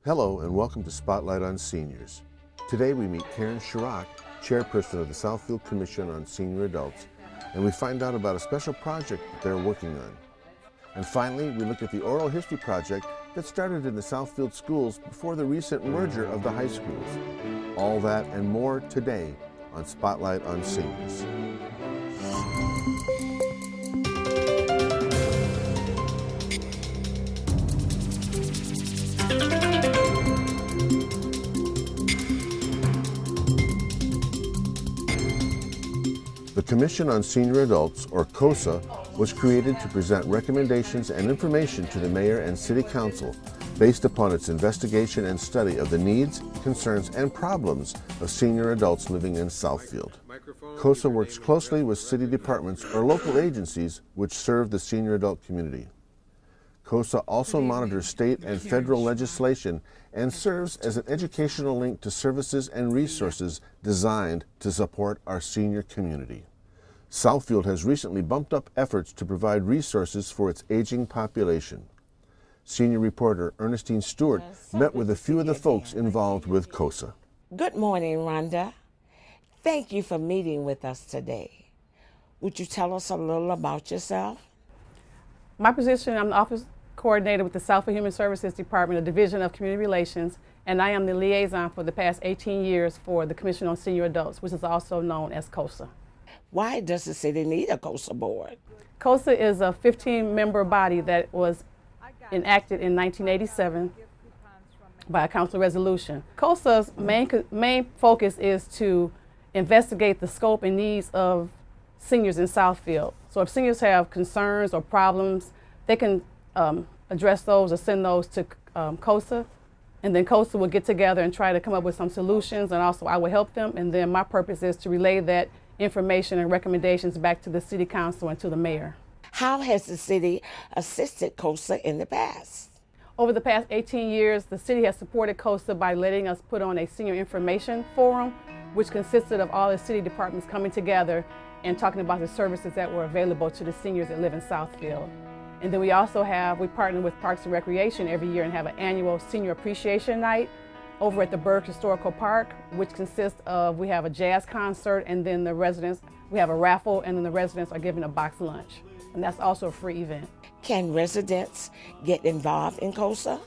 Hello and welcome to Spotlight on Seniors. Today we meet Karen Chirac, chairperson of the Southfield Commission on Senior Adults, and we find out about a special project that they're working on. And finally, we look at the oral history project that started in the Southfield schools before the recent merger of the high schools. All that and more today on Spotlight on Seniors. The Commission on Senior Adults, or COSA, was created to present recommendations and information to the Mayor and City Council based upon its investigation and study of the needs, concerns, and problems of senior adults living in Southfield. COSA works closely with city departments or local agencies which serve the senior adult community. COSA also monitors state and federal legislation and serves as an educational link to services and resources designed to support our senior community. Southfield has recently bumped up efforts to provide resources for its aging population. Senior reporter Ernestine Stewart met with a few of the folks involved with COSA. Good morning, Rhonda. Thank you for meeting with us today. Would you tell us a little about yourself? My position, I'm the office coordinator with the Southfield Human Services Department, a division of community relations, and I am the liaison for the past 18 years for the Commission on Senior Adults, which is also known as COSA. Why does the city need a COSA board? COSA is a 15-member body that was enacted in 1987 by a council resolution. COSA's main focus is to investigate the scope and needs of seniors in Southfield. So if seniors have concerns or problems, they can address those or send those to COSA, and then COSA will get together and try to come up with some solutions, and also I will help them, and then my purpose is to relay that information and recommendations back to the City Council and to the Mayor. How has the city assisted COSA in the past? Over the past 18 years, the city has supported COSA by letting us put on a senior information forum, which consisted of all the city departments coming together and talking about the services that were available to the seniors that live in Southfield. And then we partner with Parks and Recreation every year and have an annual Senior Appreciation Night over at the Burke Historical Park, which consists of, we have a jazz concert, and then the residents, we have a raffle, and then the residents are given a box lunch. And that's also a free event. Can residents get involved in COSA?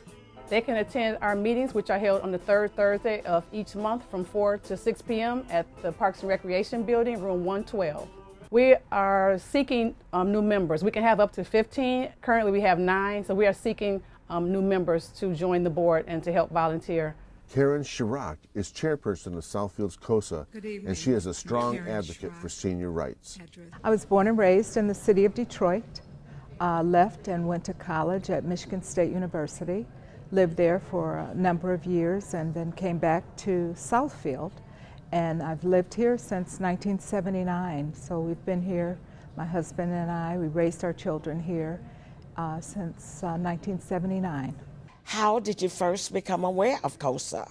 They can attend our meetings, which are held on the third Thursday of each month from 4 to 6 p.m. at the Parks and Recreation Building, room 112. We are seeking new members. We can have up to 15. Currently we have 9, so we are seeking new members to join the board and to help volunteer. Karen Chirac is chairperson of Southfield's COSA, and she is a strong advocate for senior rights. I was born and raised in the city of Detroit, left and went to college at Michigan State University, lived there for a number of years, and then came back to Southfield. And I've lived here since 1979, so we've been here, my husband and I, we raised our children here since 1979. How did you first become aware of COSA?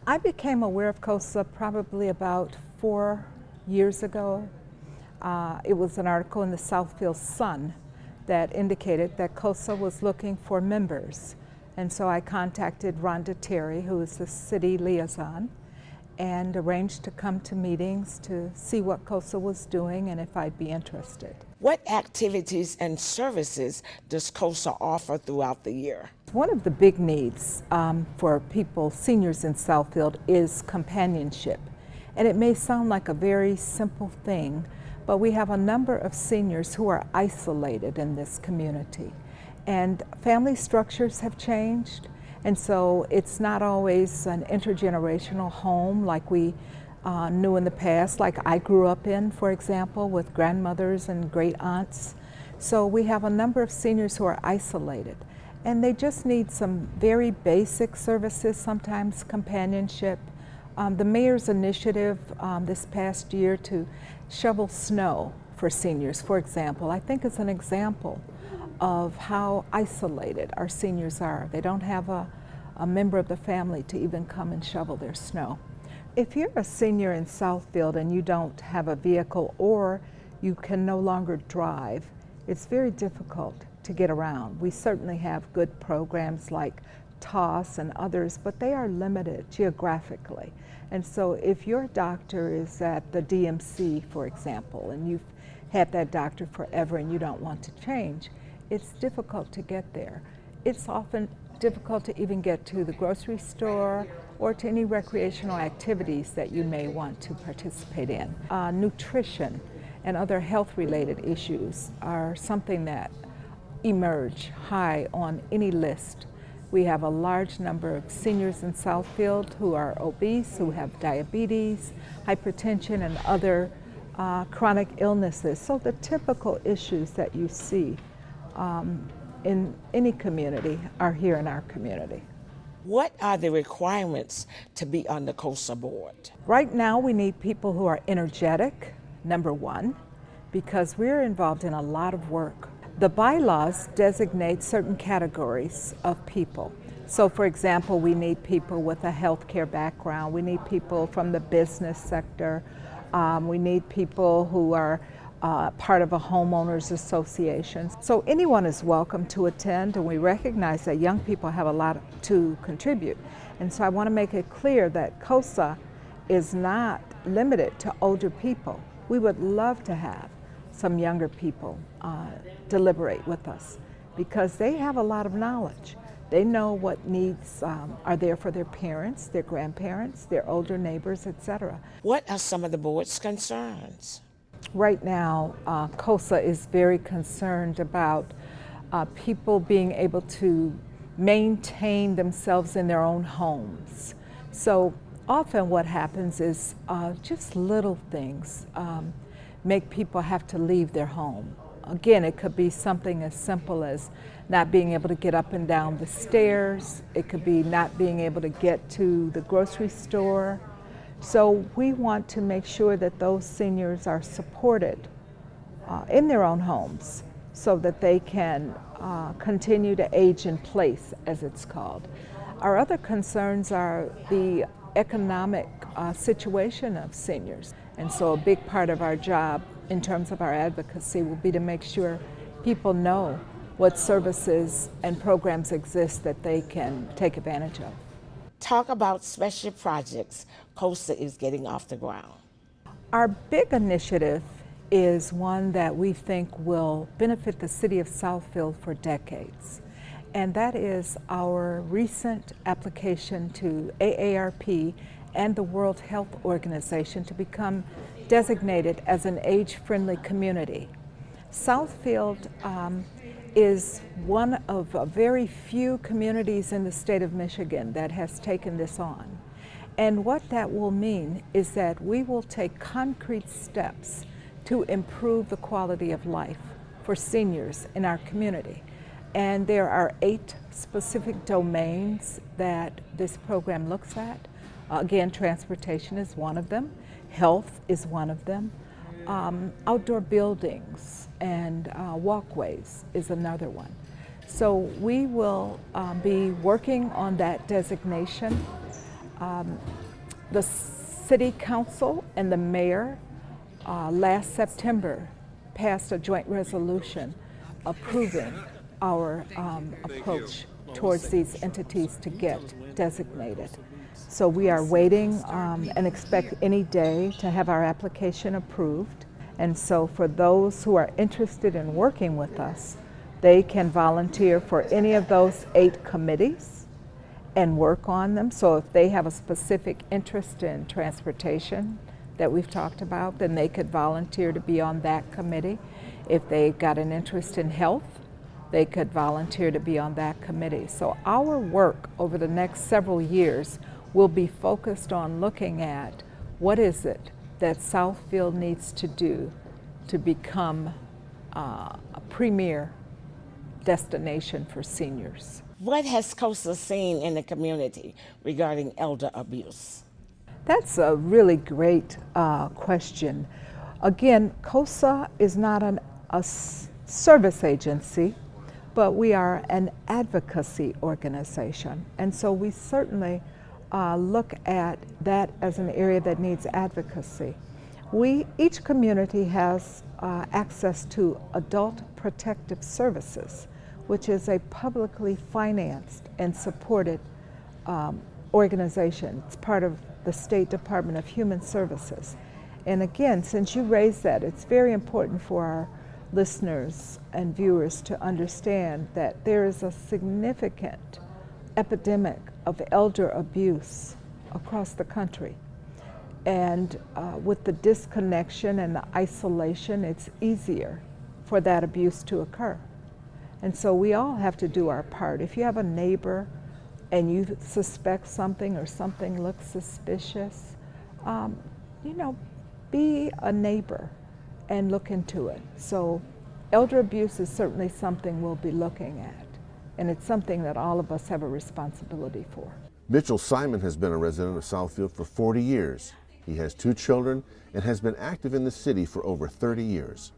I became aware of COSA probably about 4 years ago. It was an article in the Southfield Sun that indicated that COSA was looking for members. And so I contacted Rhonda Terry, who is the city liaison, and arranged to come to meetings to see what COSA was doing and if I'd be interested. What activities and services does COSA offer throughout the year? One of the big needs for people, seniors in Southfield, is companionship. And it may sound like a very simple thing, but we have a number of seniors who are isolated in this community. And family structures have changed, and so it's not always an intergenerational home like we knew in the past, like I grew up in, for example, with grandmothers and great aunts. So we have a number of seniors who are isolated, and they just need some very basic services, sometimes companionship. The mayor's initiative this past year to shovel snow for seniors, for example, I think is an example of how isolated our seniors are. They don't have a member of the family to even come and shovel their snow. If you're a senior in Southfield and you don't have a vehicle or you can no longer drive, it's very difficult to get around. We certainly have good programs like TOS and others, but they are limited geographically. And so if your doctor is at the DMC, for example, and you've had that doctor forever and you don't want to change, it's difficult to get there. It's often difficult to even get to the grocery store or to any recreational activities that you may want to participate in. Nutrition and other health-related issues are something that emerge high on any list. We have a large number of seniors in Southfield who are obese, who have diabetes, hypertension, and other chronic illnesses. So the typical issues that you see in any community are here in our community. What are the requirements to be on the COSA board? Right now we need people who are energetic, number one, because we're involved in a lot of work. The bylaws designate certain categories of people. So for example, we need people with a healthcare background, we need people from the business sector, we need people who are part of a homeowners association. So anyone is welcome to attend, and we recognize that young people have a lot to contribute. And so I want to make it clear that COSA is not limited to older people. We would love to have some younger people deliberate with us because they have a lot of knowledge. They know what needs are there for their parents, their grandparents, their older neighbors, etc. What are some of the board's concerns? Right now, COSA is very concerned about people being able to maintain themselves in their own homes. So often what happens is just little things make people have to leave their home. Again, it could be something as simple as not being able to get up and down the stairs. It could be not being able to get to the grocery store. So we want to make sure that those seniors are supported in their own homes so that they can continue to age in place, as it's called. Our other concerns are the economic situation of seniors. And so a big part of our job in terms of our advocacy will be to make sure people know what services and programs exist that they can take advantage of. Talk about special projects COSA is getting off the ground. Our big initiative is one that we think will benefit the city of Southfield for decades. And that is our recent application to AARP and the World Health Organization to become designated as an age-friendly community. Southfield is one of a very few communities in the state of Michigan that has taken this on. And what that will mean is that we will take concrete steps to improve the quality of life for seniors in our community. And there are 8 specific domains that this program looks at. Again, transportation is one of them, health is one of them, outdoor buildings and walkways is another one. So we will be working on that designation. The City Council and the Mayor last September passed a joint resolution approving our approach towards these entities to get designated. So we are waiting and expect any day to have our application approved. And so for those who are interested in working with us, they can volunteer for any of those 8 committees and work on them. So if they have a specific interest in transportation that we've talked about, then they could volunteer to be on that committee. If they've got an interest in health, they could volunteer to be on that committee. So our work over the next several years will be focused on looking at what is it that Southfield needs to do to become a premier destination for seniors. What has COSA seen in the community regarding elder abuse? That's a really great question. Again, COSA is not a service agency, but we are an advocacy organization. And so we certainly look at that as an area that needs advocacy. Each community has access to adult protective services, which is a publicly financed and supported organization. It's part of the State Department of Human Services. And again, since you raised that, it's very important for our listeners and viewers to understand that there is a significant epidemic of elder abuse across the country. And with the disconnection and the isolation, it's easier for that abuse to occur. And so we all have to do our part. If you have a neighbor and you suspect something or something looks suspicious, be a neighbor and look into it. So elder abuse is certainly something we'll be looking at, and it's something that all of us have a responsibility for. Mitchell Simon has been a resident of Southfield for 40 years. He has 2 children and has been active in the city for over 30 years.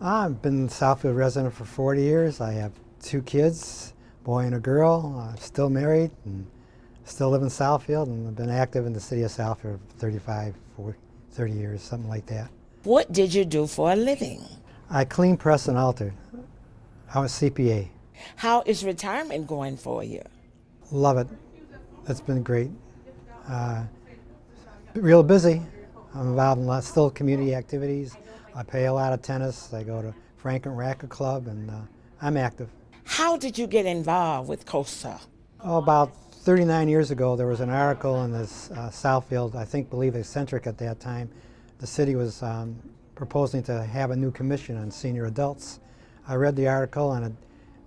I've been a Southfield resident for 40 years. I have 2 kids, a boy and a girl. I'm still married and still live in Southfield, and I've been active in the city of Southfield for 30 years, something like that. What did you do for a living? I clean, press, and alter. I was CPA. How is retirement going for you? Love it. It's been great. Real busy. I'm involved in still community activities. I play a lot of tennis. I go to Franklin Racquet Club, and I'm active. How did you get involved with COSA? About 39 years ago, there was an article in this Southfield, believe eccentric at that time. The city was proposing to have a new commission on senior adults. I read the article, and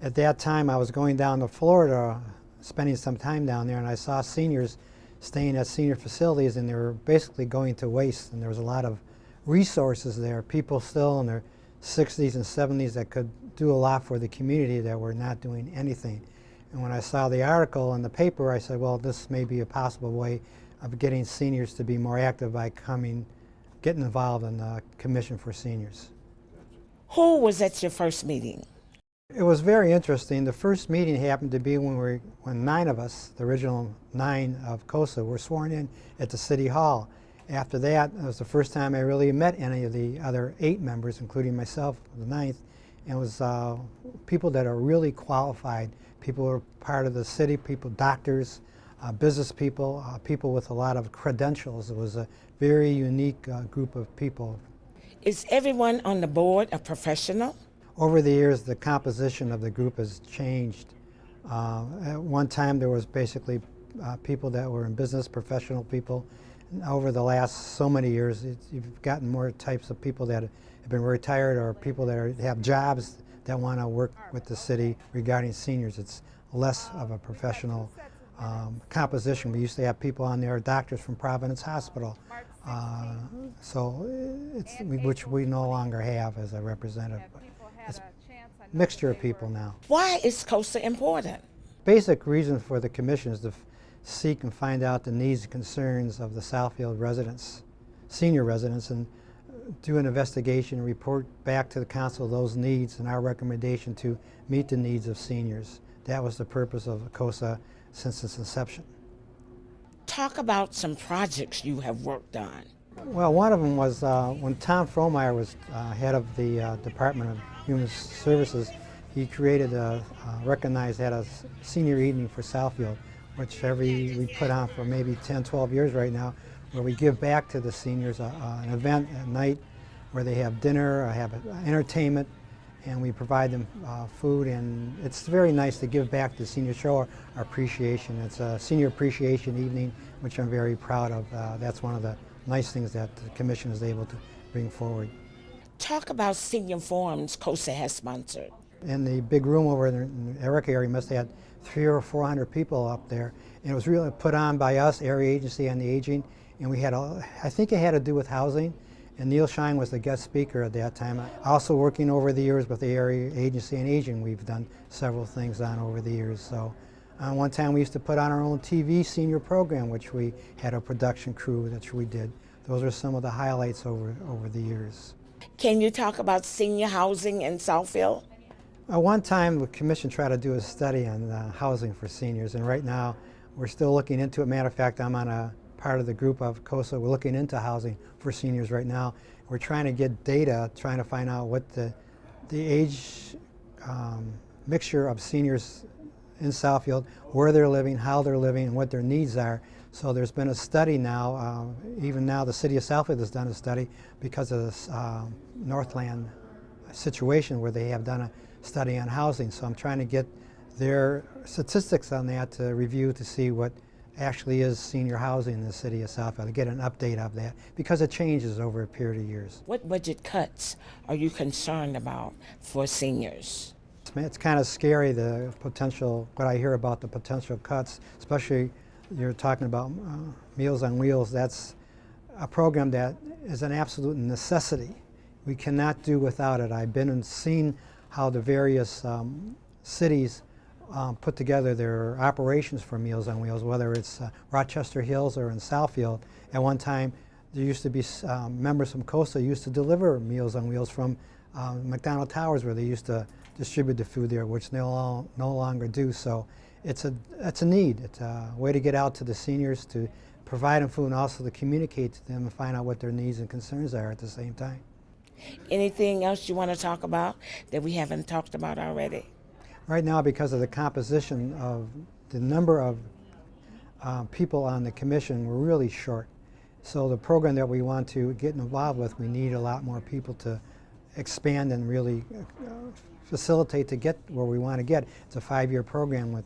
at that time I was going down to Florida, spending some time down there, and I saw seniors staying at senior facilities, and they were basically going to waste, and there was a lot of resources there, people still in their 60s and 70s that could do a lot for the community that were not doing anything. And when I saw the article in the paper, I said, well, this may be a possible way of getting seniors to be more active by getting involved in the Commission for Seniors. Who was at your first meeting? It was very interesting. The first meeting happened to be when 9 of us, the original 9 of COSA, were sworn in at the City Hall. After that, it was the first time I really met any of the other 8 members, including myself, the 9th. And it was people that are really qualified, people who are part of the city, people, doctors, business people, people with a lot of credentials. It was a very unique group of people. Is everyone on the board a professional? Over the years, the composition of the group has changed. At one time, there was basically people that were in business, professional people. And over the last so many years, you've gotten more types of people that have been retired or people that have jobs that want to work with the city regarding seniors. It's less of a professional composition. We used to have people on there, doctors from Providence Hospital, which we no longer have as a representative. It's a mixture of people now. Why is COSA important? Basic reason for the commission is to seek and find out the needs and concerns of the Southfield residents, senior residents, and do an investigation and report back to the council those needs and our recommendation to meet the needs of seniors. That was the purpose of COSA since its inception. Talk about some projects you have worked on. Well, one of them was when Tom Frohmeyer was head of the Department of Human Services, he created had a senior evening for Southfield, which we put on for maybe 10, 12 years right now, where we give back to the seniors an event at night where they have dinner, have entertainment, and we provide them food, and it's very nice to give back to the seniors, show our appreciation. It's a senior appreciation evening, which I'm very proud of. That's one of the nice things that the commission is able to bring forward. Talk about senior forums COSA has sponsored. In the big room over in the Eric area, must have had 300 or 400 people up there, and it was really put on by us, Area Agency on the Aging, and we had, I think it had to do with housing, and Neil Shine was the guest speaker at that time. Also working over the years with the Area Agency on Aging, we've done several things on over the years. So one time we used to put on our own TV senior program, which we had a production crew that we did. Those are some of the highlights over the years. Can you talk about senior housing in Southfield? One time the commission tried to do a study on housing for seniors, and right now we're still looking into it. Matter of fact, I'm on a part of the group of COSA. We're looking into housing for seniors right now. We're trying to get data, trying to find out what the age mixture of seniors in Southfield, where they're living, how they're living, and what their needs are. So there's been a study now, even now the city of Southfield has done a study because of this Northland situation where they have done a study on housing. So I'm trying to get their statistics on that to review to see what actually is senior housing in the city of Southfield, to get an update of that because it changes over a period of years. What budget cuts are you concerned about for seniors? It's kind of scary, the potential, what I hear about the potential cuts, especially you're talking about Meals on Wheels. That's a program that is an absolute necessity. We cannot do without it. I've been and seen how the various cities put together their operations for Meals on Wheels, whether it's Rochester Hills or in Southfield. At one time, there used to be members from COSA used to deliver Meals on Wheels from McDonald Towers, where they used to distribute the food there, which they no longer do. So it's a need. It's a way to get out to the seniors, to provide them food, and also to communicate to them and find out what their needs and concerns are at the same time. Anything else you want to talk about that we haven't talked about already? Right now, because of the composition of the number of people on the commission, we're really short. So the program that we want to get involved with, we need a lot more people to expand and really facilitate to get where we want to get. It's a 5-year program with,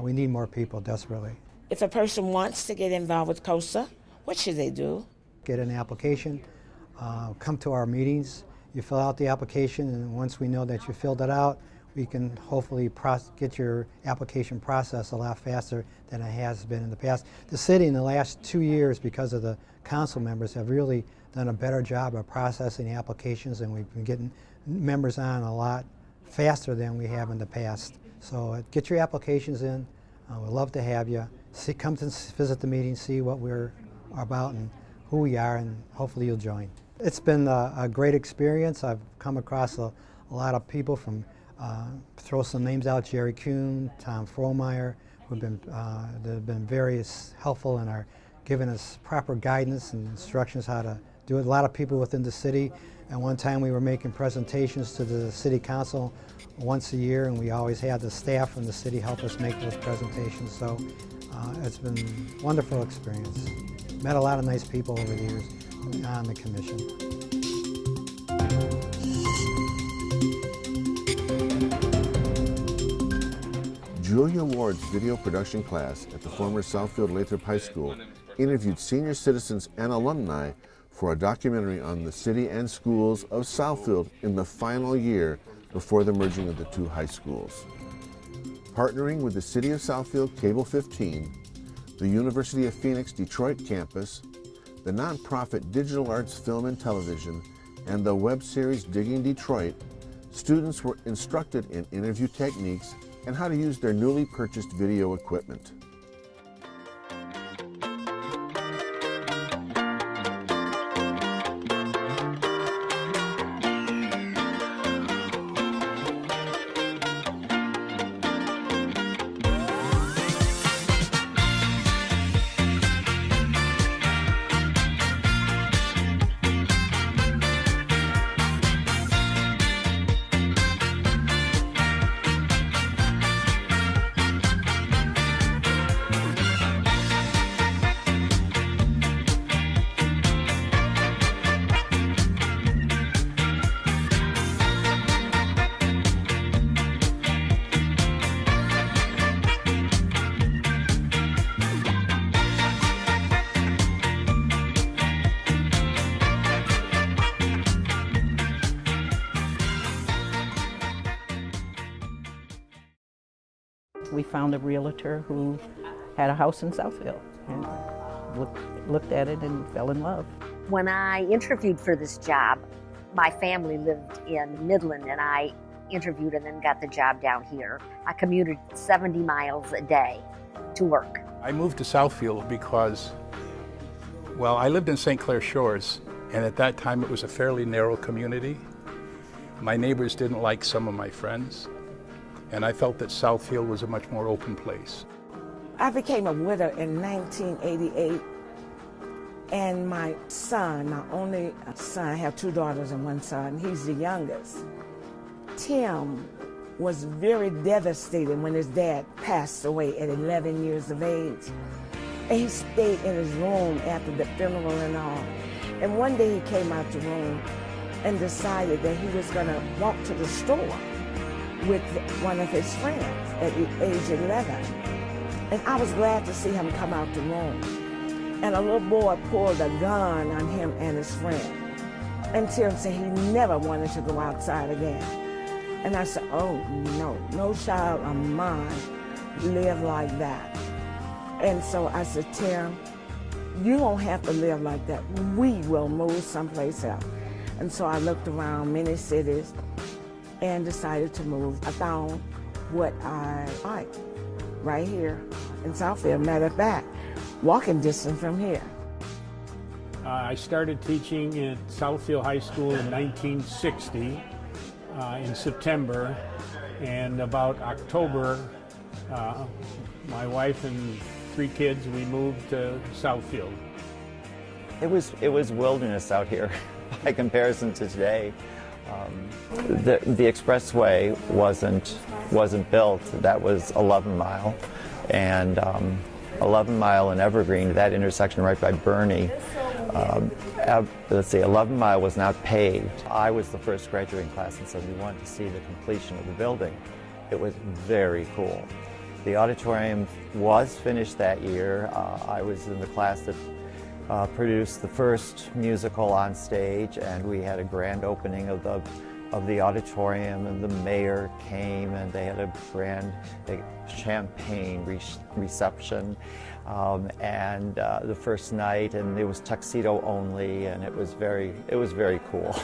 we need more people desperately. If a person wants to get involved with COSA, what should they do? Get an application, come to our meetings, you fill out the application, and once we know that you filled it out, we can hopefully get your application processed a lot faster than it has been in the past. The city in the last 2 years, because of the council members, have really done a better job of processing applications, and we've been getting members on a lot faster than we have in the past. So get your applications in. We'd love to have you. Come to visit the meeting, see what we're about and who we are, and hopefully you'll join. It's been a great experience. I've come across a lot of people from, throw some names out, Jerry Kuhn, Tom Frohmeyer, who've been, they've been very helpful and are giving us proper guidance and instructions how to do it. A lot of people within the city. At one time we were making presentations to the city council once a year, and we always had the staff from the city help us make those presentations. So it's been a wonderful experience. Met a lot of nice people over the years on the commission. Julia Ward's video production class at the former Southfield Lathrop High School interviewed senior citizens and alumni for a documentary on the city and schools of Southfield in the final year before the merging of the two high schools. Partnering with the City of Southfield Cable 15, the University of Phoenix Detroit campus, the nonprofit Digital Arts Film and Television, and the web series Digging Detroit, students were instructed in interview techniques and how to use their newly purchased video equipment. We found a realtor who had a house in Southfield and looked at it and fell in love. When I interviewed for this job, my family lived in Midland and I interviewed and then got the job down here. I commuted 70 miles a day to work. I moved to Southfield because, well, I lived in St. Clair Shores, and at that time it was a fairly narrow community. My neighbors didn't like some of my friends, and I felt that Southfield was a much more open place. I became a widow in 1988, and my son, my only son, I have 2 daughters and 1 son, he's the youngest. Tim was very devastated when his dad passed away at 11 years of age. And he stayed in his room after the funeral and all. And one day he came out the room and decided that he was gonna walk to the store with one of his friends at age 11. And I was glad to see him come out the room. And a little boy pulled a gun on him and his friend. And Tim said he never wanted to go outside again. And I said, oh no, no child of mine live like that. And so I said, Tim, you don't have to live like that. We will move someplace else. And so I looked around many cities and decided to move. I found what I like right here in Southfield. Matter of fact, walking distance from here. I started teaching at Southfield High School in 1960 in September, and about October, my wife and 3 kids, we moved to Southfield. It was wilderness out here by comparison to today. The expressway wasn't built. That was 11 Mile, and 11 Mile and Evergreen, that intersection right by Bernie. Let's see, 11 Mile was not paved. I was the first graduating class in '71 to see the completion of the building. It was very cool. The auditorium was finished that year. I was in the class that produced the first musical on stage, and we had a grand opening of the auditorium, and the mayor came, and they had a grand champagne reception, and the first night, and it was tuxedo only, and it was very cool.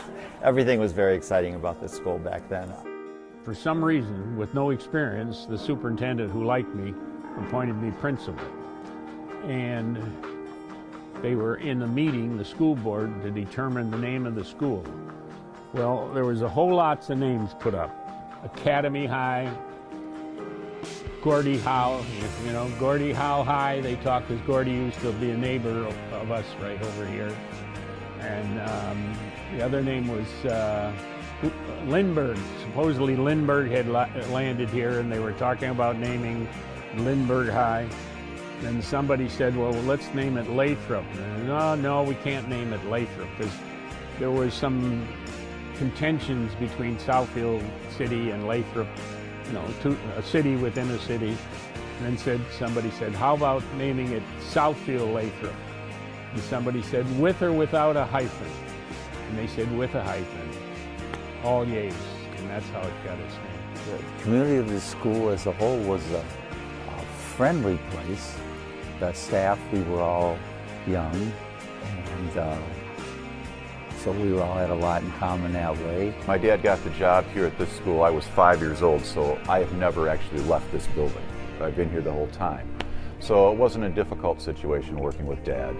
Everything was very exciting about this school back then. For some reason, with no experience, the superintendent who liked me appointed me principal. And they were in a meeting, the school board, to determine the name of the school. Well, there was a whole lots of names put up. Academy High, Gordie Howe, Gordie Howe High. They talked because Gordie used to be a neighbor of us right over here. And the other name was Lindbergh. Supposedly Lindbergh had landed here, and they were talking about naming Lindbergh High. Then somebody said, well, let's name it Lathrop. And, no, we can't name it Lathrop, because there was some contentions between Southfield City and Lathrop, a city within a city. And then somebody said, how about naming it Southfield Lathrop? And somebody said, with or without a hyphen? And they said, with a hyphen. All yeas, and that's how it got its name. The community of the school as a whole was a friendly place. The staff, we were all young, and so we all had a lot in common that way. My dad got the job here at this school. I was 5 years old, so I have never actually left this building. I've been here the whole time. So it wasn't a difficult situation working with Dad.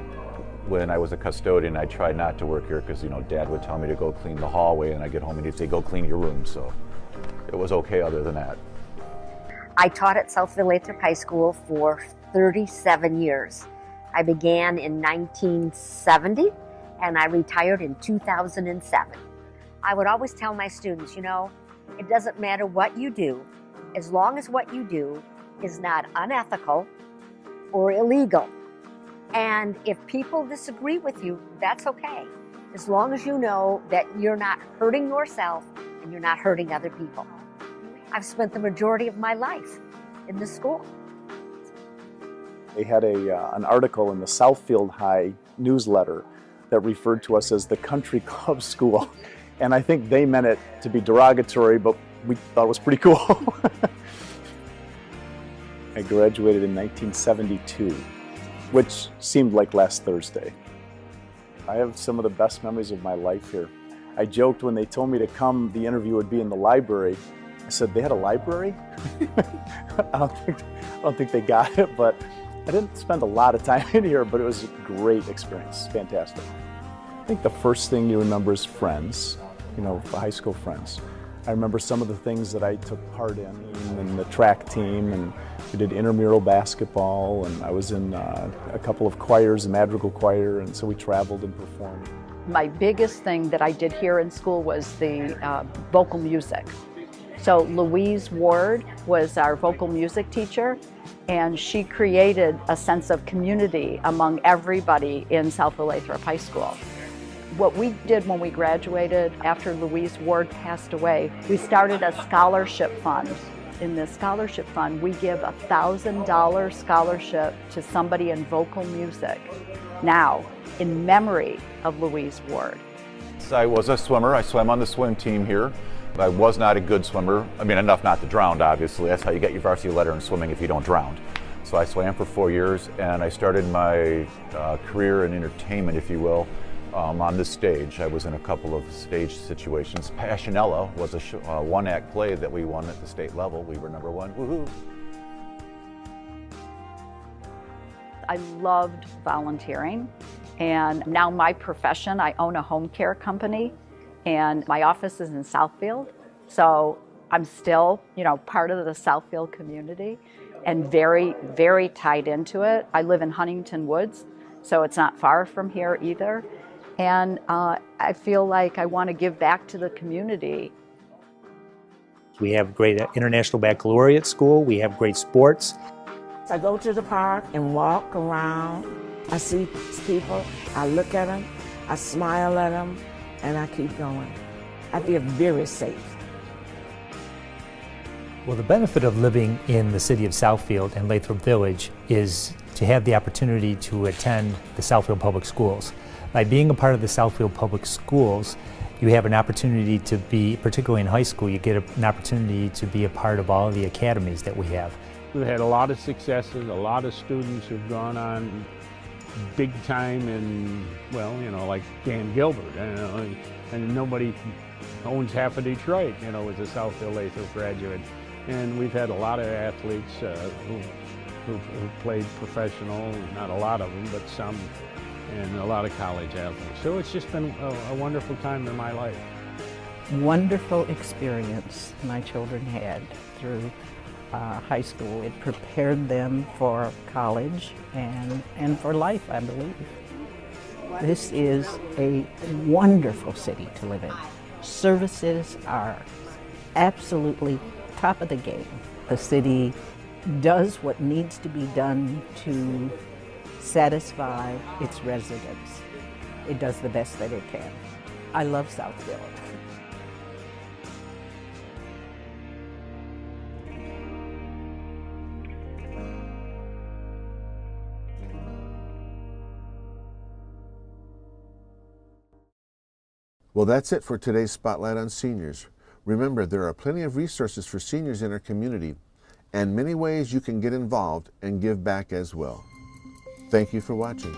When I was a custodian, I tried not to work here because, Dad would tell me to go clean the hallway, and I'd get home and he'd say, go clean your room. So it was okay other than that. I taught at Southfield Lathrop High School for 37 years. I began in 1970, and I retired in 2007. I would always tell my students, it doesn't matter what you do, as long as what you do is not unethical or illegal. And if people disagree with you, that's okay, as long as you know that you're not hurting yourself and you're not hurting other people. I've spent the majority of my life in this school. They had an article in the Southfield High newsletter that referred to us as the country club school. And I think they meant it to be derogatory, but we thought it was pretty cool. I graduated in 1972, which seemed like last Thursday. I have some of the best memories of my life here. I joked when they told me to come, the interview would be in the library. I said, they had a library? I don't think they got it, but I didn't spend a lot of time in here, but it was a great experience, fantastic. I think the first thing you remember is friends, high school friends. I remember some of the things that I took part in the track team, and we did intramural basketball, and I was in a couple of choirs, a madrigal choir, and so we traveled and performed. My biggest thing that I did here in school was the vocal music. So Louise Ward was our vocal music teacher, and she created a sense of community among everybody in Southfield Lathrop High School. What we did when we graduated, after Louise Ward passed away, we started a scholarship fund. In this scholarship fund, we give a $1,000 scholarship to somebody in vocal music now, in memory of Louise Ward. I was a swimmer. I swam on the swim team here. I was not a good swimmer. I mean, enough not to drown, obviously. That's how you get your varsity letter in swimming if you don't drown. So I swam for 4 years, and I started my career in entertainment, if you will, on this stage. I was in a couple of stage situations. Passionella was a one-act play that we won at the state level. We were #1. Woohoo! I loved volunteering, and now my profession, I own a home care company, and my office is in Southfield, so I'm still, part of the Southfield community and very, very tied into it. I live in Huntington Woods, so it's not far from here either, and I feel like I want to give back to the community. We have great International Baccalaureate School, we have great sports. I go to the park and walk around. I see people, I look at them, I smile at them, and I keep going. I feel very safe. Well, the benefit of living in the city of Southfield and Lathrop Village is to have the opportunity to attend the Southfield Public Schools. By being a part of the Southfield Public Schools, you have an opportunity to be, particularly in high school, you get an opportunity to be a part of all of the academies that we have. We've had a lot of successes, a lot of students who've gone on big time in, like Dan Gilbert, and nobody owns half of Detroit, as a Southfield Lathrop graduate. And we've had a lot of athletes who've played professional, not a lot of them, but some, and a lot of college athletes. So it's just been a wonderful time in my life. Wonderful experience my children had through high school. It prepared them for college and for life, I believe. This is a wonderful city to live in. Services are absolutely top of the game. The city does what needs to be done to satisfy its residents. It does the best that it can. I love Southfield. Well, that's it for today's Spotlight on Seniors. Remember, there are plenty of resources for seniors in our community and many ways you can get involved and give back as well. Thank you for watching.